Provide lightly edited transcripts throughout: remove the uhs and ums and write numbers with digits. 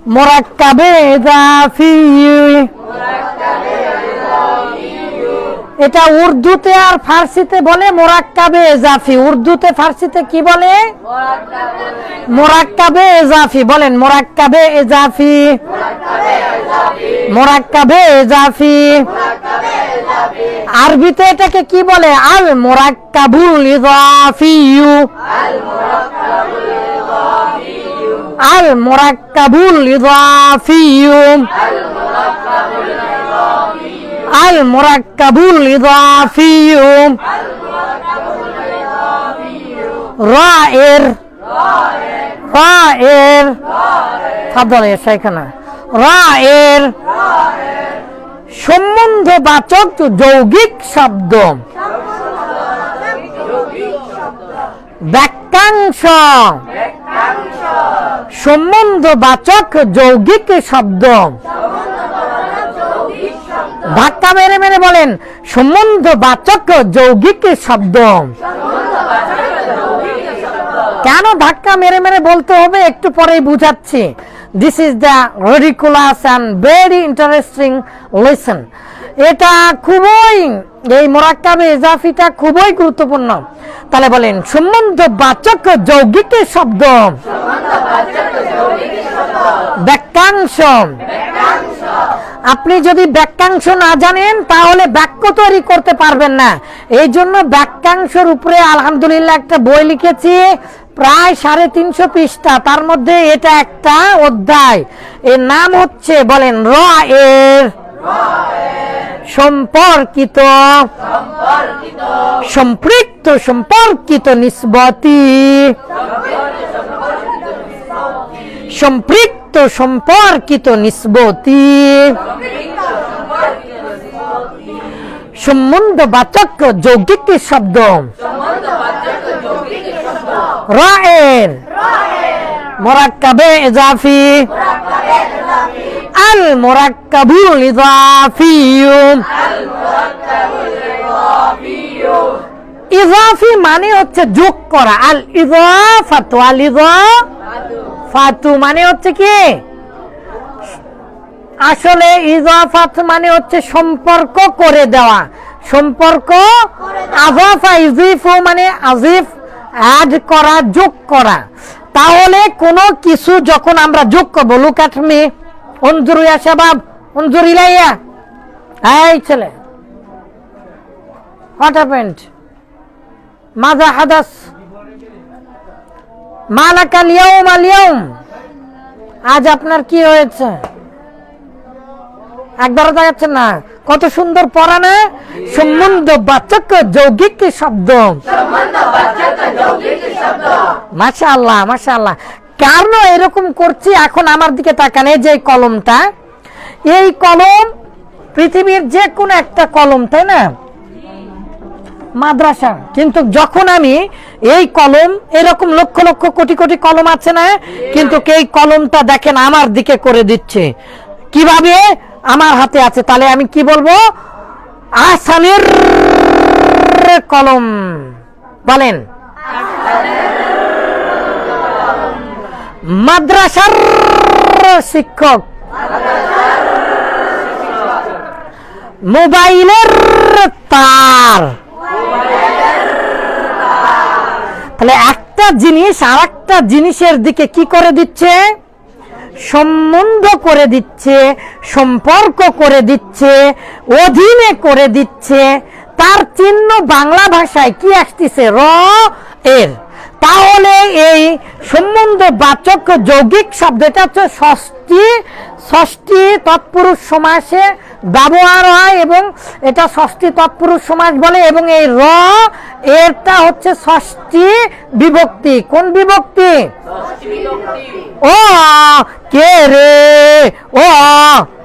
মুরাক্কাবে ইজাফি, এটা উর্দুতে আর ফার্সিতে বলে মুরাক্কাবে ইজাফি। উর্দুতে ফার্সিতে কি বলে? মুরাক্কাবে ইজাফি। বলেন মুরাক্কাবে ইজাফি, মুরাক্কাবে ইজাফি। আরবিতে এটাকে কি বলে? আল মুরাক্কাবুল ইজাফিয়ু, আল মুরাক্কাবুল ইজাফিয়ু, আল মুরাক্কাবুল ইজাফিয়ু। রায়ের, রায়ের ফাদল এ শাইখানা। রায়ের সম্বন্ধবাচক যৌগিক শব্দ। বাক্যাংশ সম্বন্ধবাচক যৌগিক শব্দ। ধাক্কা মেরে মেরে বলেন সম্বন্ধবাচক যৌগিক শব্দ। কেন ধাক্কা মেরে মেরে বলতে হবে একটু পরেই বুঝাচ্ছি। This is the ridiculous and very interesting lesson. এটা খুবই, এই মুরাক্কাবে ইজাফিটা খুবই গুরুত্বপূর্ণ। তাহলে বলেন সম্বন্ধবাচক যৌগিক শব্দ, বাক্যাংশ। আপনি যদি বাক্যাংশ না জানেন তাহলে বাক্য তৈরি করতে পারবেন না। এই জন্য বাক্যাংশের উপরে আলহামদুলিল্লাহ একটা বই লিখেছি, প্রায় 350 পৃষ্ঠা। তার মধ্যে এটা একটা অধ্যায়। এর নাম হচ্ছে বলেন রায়ের সম্পর্কিত, সম্পৃক্ত, সম্পর্কিত নিসবতি, সম্পৃক্ত, সম্পর্কিত নিসবতি, সম্বন্ধবাচক যৌগিক শব্দ। রায়ের মুরাক্কাবে ইজাফি, আল মুরাক্কাবুল ইজাফিয়ু। ইজাফি মানে হচ্ছে যোগ করা। আল ইজাফাতু, আল ইজাফাতু মানে হচ্ছে কি? আসলে ইজাফাত মানে হচ্ছে সম্পর্ক করে দেওয়া, সম্পর্ক। আজাফা ইজিফু মানে আজিফ, অ্যাড করা, যোগ করা। তাহলে কোনো কিছু যখন আমরা যোগ করবো, লুক এট মি, উনজুর ইয়া শাবাব, উনজুর ইলাইয়া। এই ছেলে, হোয়াট হ্যাপেন্ড? মাযা হাদাস? মালাকা আল-ইয়াউম, আল-ইয়াউম, আজ আপনার কি হয়েছে? একবারও দেখাচ্ছেন না? কত সুন্দর পড়া না? সম্বন্ধবাচক যৌগিক শব্দ। মাশাআল্লাহ, মাশাআল্লাহ। কেন এরকম করছি এখন আমার দিকে তাকান। এই যে কলমটা, এই কলম পৃথিবীর যে কোনো একটা কলম, তাই না? মাদ্রাসা। কিন্তু যখন আমি এই কলম, এরকম লক্ষ লক্ষ কোটি কোটি কলম আছে না, কিন্তু এই কলমটা দেখেন আমার দিকে করে দিচ্ছে। কিভাবে? আমার হাতে আছে। তাহলে আমি কি বলবো? আহসানের কলম। বলেন মাদ্রাসার শিক্ষক, মোবাইলের তার। তাহলে একটা জিনিস আর একটা জিনিসের দিকে কি করে দিচ্ছে? সম্বন্ধ করে দিচ্ছে, সম্পর্ক করে দিচ্ছে, অধীনে করে দিচ্ছে। তার চিহ্ন বাংলা ভাষায় কি আসতেছে? র এর। তাহলে এই সম্বন্ধবাচক যৌগিক শব্দটা হচ্ছে ষষ্ঠী, ষষ্ঠী তৎপুরুষ সমাসে ব্যবহার হয় এবং এটা ষষ্ঠী তৎপুরুষ সমাস বলে। এবং এই র এরটা হচ্ছে ষষ্ঠী বিভক্তি। কোন বিভক্তি? ও কে রে, ও।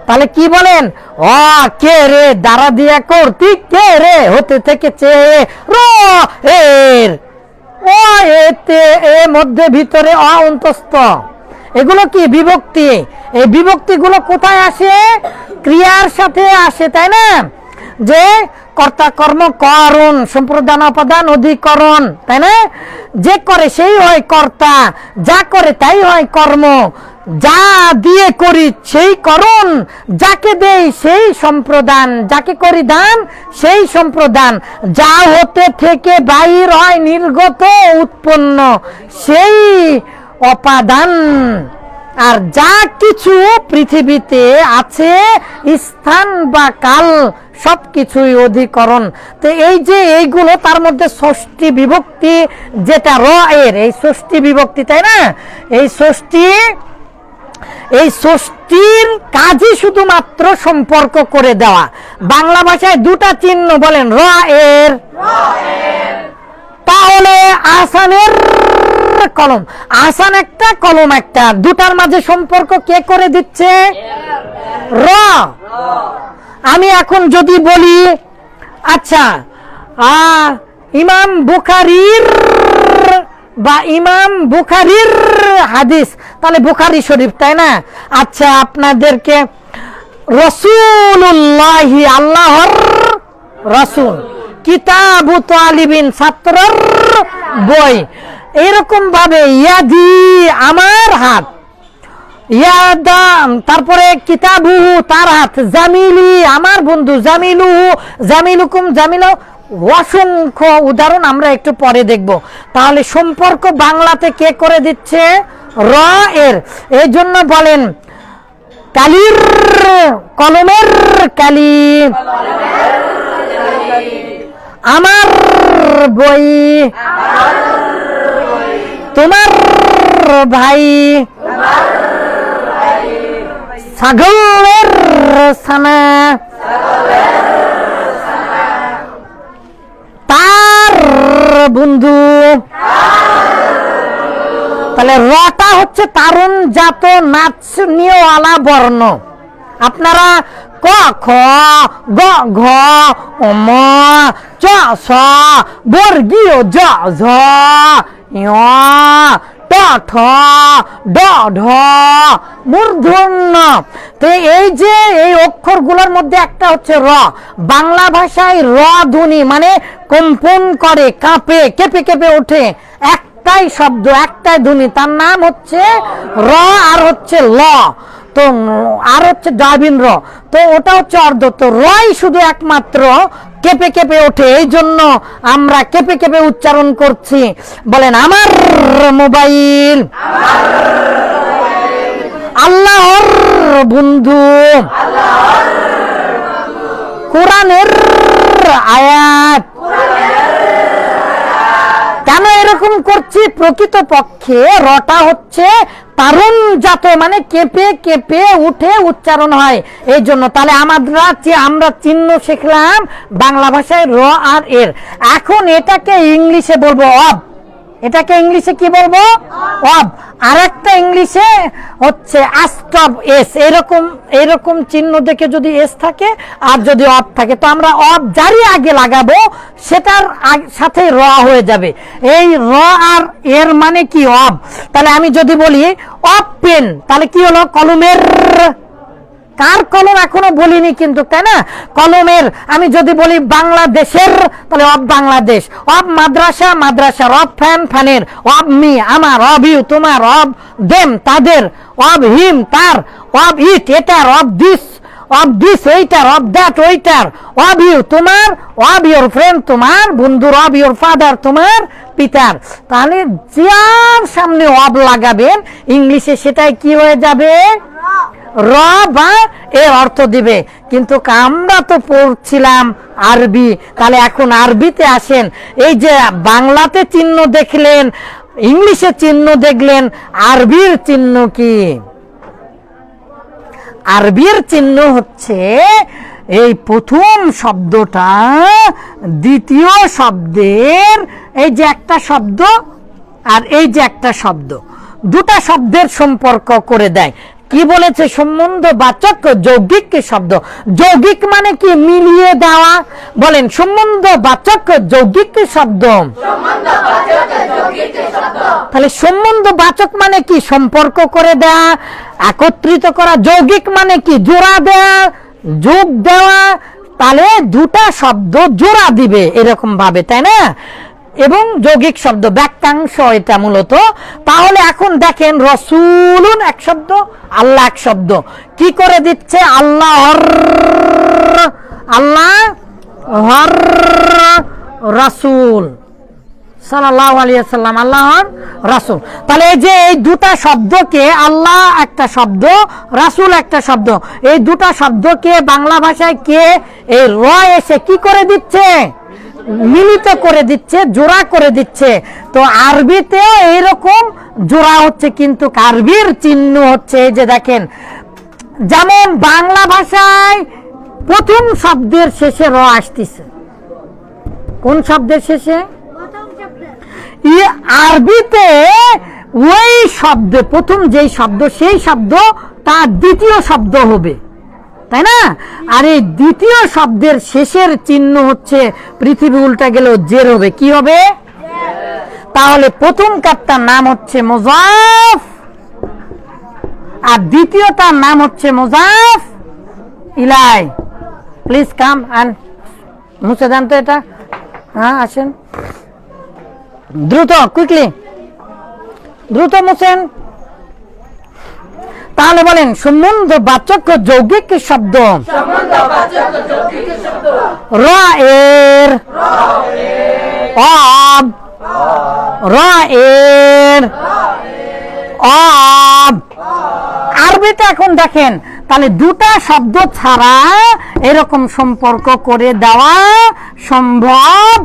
তাহলে কি বলেন? ও কে রে, দ্বারা দিয়া করতি, কে রে হতে থেকে চে, র এর। ও এতে, এ মধ্যে, ভিতরে, অ অন্তস্থ। এগুলো কি? বিভক্তি। এই বিভক্তিগুলো কোথায় আসে? ক্রিয়ার সাথে আসে, তাই না? যে কর্তা কর্ম করণ, সম্প্রদান অপদান অধিকরণ, তাই না? যে করে সেই হয় কর্তা, যা করে তাই হয় কর্ম। যা দিয়ে করি সেই করণ, যাকে দেই সেই সম্প্রদান, যাকে করি দান সেই সম্প্রদান, যা হতে থেকে বাহির হয় নির্গত উৎপন্ন সেই অপাদান। আর যা কিছু পৃথিবীতে আছে স্থান বা কাল সবকিছুই অধিকরণ। তো এই যে এইগুলো তার মধ্যে ষষ্ঠী বিভক্তি যেটা র এর, এই ষষ্ঠী বিভক্তি, তাই না? এই ষষ্ঠীর কাজই শুধুমাত্র সম্পর্ক করে দেওয়া। বাংলা ভাষায় দুটা চিহ্ন বলেন র এর, তাহলে আসানের কলম, আসান একটা কলম একটা, দুটার মাঝে সম্পর্ক কে করে দিচ্ছে? র। আমি এখন যদি বলি আচ্ছা ইমাম বুখারীর বা ইমাম বুখারীর হাদিস, তাহলে বুখারী শরীফ, তাই না? আচ্ছা আপনাদেরকে রাসূলুল্লাহি, আল্লাহর রাসূল, কিতাবু তালিবিন, ছাত্রর বই, এরকম ভাবে ইয়াদি আমার হাত, ইয়াদা, তারপরে কিতাবুহু তার হাত, জামিলি আমার বন্ধু, জামিলুহু জামিলুকুম জামিল, অসংখ্য উদাহরণ আমরা একটু পরে দেখব। তাহলে সম্পর্ক বাংলাতে কে করে দিচ্ছে? র এর। এই জন্য বলেন কালির, কলমের কালি, আমার বই, তোমার ভাই, ছাগলের ছানা, তার বন্ধু। তাহলে রটা হচ্ছে তারুণ জাত নাচনীয়ওয়ালা বর্ণ। আপনারা ক খ গ ঘ ম চ ছ বর্গীয় জ ঝ ঞ ট ঠ ড ঢ মূর্ধন্য। তো এই যে এই অক্ষরগুলোর মধ্যে একটা হচ্ছে র। বাংলা ভাষায় র ধ্বনি মানে কম্পন করে, কাঁপে, কেঁপে কেঁপে ওঠে, একটাই শব্দ, একটাই ধ্বনি, তার নাম হচ্ছে র আর হচ্ছে ল। তো আর হচ্ছে ডাবিন র, তো ওটা হচ্ছে অর্ধ। তো রই শুধু একমাত্র কেঁপে কেঁপে ওঠে, এই জন্য আমরা কেঁপে কেঁপে উচ্চারণ করছি। বলেন আমার মোবাইল, আল্লাহর বন্ধু, কোরআনের আয়াত। কেন এরকম করছি? প্রকৃত পক্ষে রটা হচ্ছে তারুণ জাত মানে কেঁপে কেঁপে উঠে উচ্চারণ হয়, এই জন্য। তাহলে আমরা চিহ্ন শিখলাম বাংলা ভাষায় র আর এর। এখন এটাকে ইংলিশে বলবো অব। এটাকে ইংলিশে কি বলবো? অব। আর একটা ইংলিশে হচ্ছে আস্টব এস, এরকম চিহ্ন দেখে যদি এস থাকে আর যদি অব থাকে, তো আমরা অব যারই আগে লাগাবো সেটার সাথে র হয়ে যাবে। এই র আর এর মানে কি? অব। তাহলে আমি যদি বলি অব পেন, তাহলে কি হলো? কলমের, কার কলম এখনো বলিনি কিন্তু, তাই না? কলমের। আমি যদি বলি বাংলাদেশের, তাহলে অব বাংলাদেশ। অব মাদ্রাসা, মাদ্রাসার। অব ফ্যান, ফ্যানের। অব মি আমার। অব ইউ তোমার। অব দেম তাদের। অব হিম তার। অব ইট এটার। অব দিস এইটার। অব দ্যাট ওইটার। অব ইউ তোমার। অব ইউর ফ্রেন্ড তোমার বন্ধুর। অব ইউর ফাদার তোমার পিতার। তাহলে যার সামনে অব লাগাবেন ইংলিশে সেটাই কি হয়ে যাবে? র বা এর অর্থ দিবে। কিন্তু আমরা তো পড়ছিলাম আরবি, তাহলে এখন আরবিতে আসেন। এই যে বাংলাতে চিহ্ন দেখলেন, ইংলিশে চিহ্ন দেখলেন, আরবির চিহ্ন কি? আরবির চিহ্ন হচ্ছে এই প্রথম শব্দটা দ্বিতীয় শব্দের, এই যে একটা শব্দ আর এই যে একটা শব্দ, দুটা শব্দের সম্পর্ক করে দেয়। কি বলেছে? সম্বন্ধবাচক যৌগিক শব্দ। যৌগিক মানে কি? মিলিয়ে দেওয়া। বলেন সম্বন্ধবাচক যৌগিক শব্দ। তাহলে সম্বন্ধবাচক মানে কি? সম্পর্ক করে দেয়া, একত্রিত করা। যৌগিক মানে কি? জোড়া দেয়া, যোগ দেওয়া। তাহলে দুটা শব্দ জোড়া দিবে এরকম ভাবে, তাই না? এবং যৌগিক শব্দ, বাক্যাংশ এটা মূলত। তাহলে এখন দেখেন রসুলুন এক শব্দ, আল্লাহ এক শব্দ, কি করে দিচ্ছে? আল্লাহর, আল্লাহর রাসূল সাল্লাল্লাহু আলাইহি ওয়াসাল্লাম, আল্লাহর রাসূল। তাহলে এই যে এই দুটা শব্দকে, আল্লাহ একটা শব্দ, রাসূল একটা শব্দ, এই দুটা শব্দকে বাংলা ভাষায় কে এই র এসে কি করে দিচ্ছে? মিলিত করে দিচ্ছে, জোড়া করে দিচ্ছে। তো আরবিতেও এইরকম জোড়া হচ্ছে, কিন্তু আরবির চিহ্ন হচ্ছে এই যে দেখেন, যেমন বাংলা ভাষায় প্রথম শব্দের শেষে র আসতেছে। কোন শব্দের শেষে? আরবিতে ওই শব্দে প্রথম যেই শব্দ, সেই শব্দ তার দ্বিতীয় শব্দ হবে, তাই না? আর এই দ্বিতীয় শব্দের শেষের চিহ্ন হচ্ছে, পৃথিবী উল্টা গেলেও জের হবে, কি হবে? তাহলে প্রথম কারটার নাম হচ্ছে মুজাফ, আর দ্বিতীয়টার নাম হচ্ছে মুজাফ ইলাই। প্লিজ কাম অ্যান্ড মুছে দেন তো এটা। হ্যাঁ আসেন, দ্রুত, কুইকলি, দ্রুত মুছেন। তাহলে বলেন সম্বন্ধবাচক যৌগিক শব্দ র এর, অব, র এর, অব। আরবিতে এখন দেখেন, তাহলে দুটা শব্দ ছাড়া এরকম সম্পর্ক করে দেওয়া সম্ভব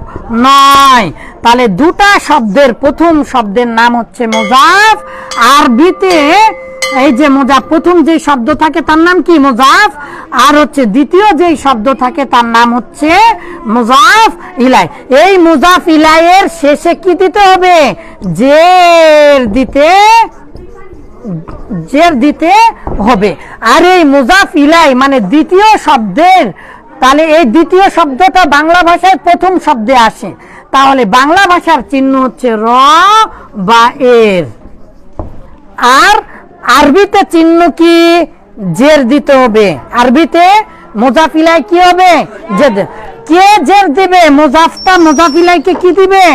নয়। তাহলে দুটা শব্দের প্রথম শব্দের নাম হচ্ছে মুজাফ। আরবিতে এই যে মুজাফ, প্রথম যে শব্দ থাকে তার নাম কি? মুজাফ। আর হচ্ছে দ্বিতীয় যেই শব্দ থাকে তার নাম হচ্ছে মুজাফ ইলাই। এই মুজাফ ইলাইয়ের শেষে কি দিতে হবে? জের দিতে হবে। আর এই মুজাফ ইলাই মানে দ্বিতীয় শব্দের, তাহলে এই দ্বিতীয় শব্দটা বাংলা ভাষায় প্রথম শব্দে আসে। তাহলে বাংলা ভাষার চিহ্ন হচ্ছে র বা এর। আর আরবিতে চিহ্ন কি? জের দিতে হবে। আরবিতে মুজাফ ইলাই কি হবে? জের। কে জের দিবে? মুজাফটা মুজাফ ইলাইকে কি দিবে?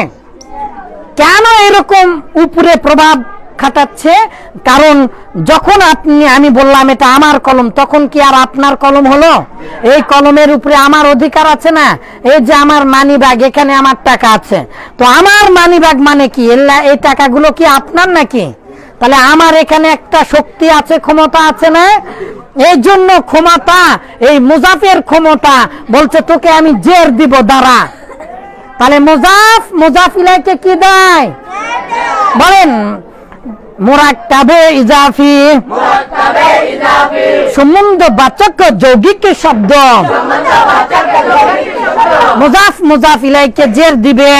কেন এরকম উপরে প্রভাব খাটাচ্ছে? কারণ যখন আমি বললাম এটা আমার কলম, তখন কি আর আপনার কলম হলো? এই কলমের উপরে আমার অধিকার আছে না? এই যে আমার মানি ব্যাগ, এখানে আমার টাকা আছে, তো আমার মানি ব্যাগ মানে কি? এই টাকাগুলো কি আপনার নাকি? তাহলে আমার এখানে একটা শক্তি আছে, ক্ষমতা আছে না? এই জন্য ক্ষমতা, এই মুজাফের ক্ষমতা বলছে তোকে আমি জের দিব, দাঁড়া। তাহলে মুজাফ ইলাইকে কি দেয়? বলেন মুরাক্কাবে ইজাফি, সম্বন্ধবাচক যৌগিক শব্দ মুজাফ ইলাইকে জের দিবে।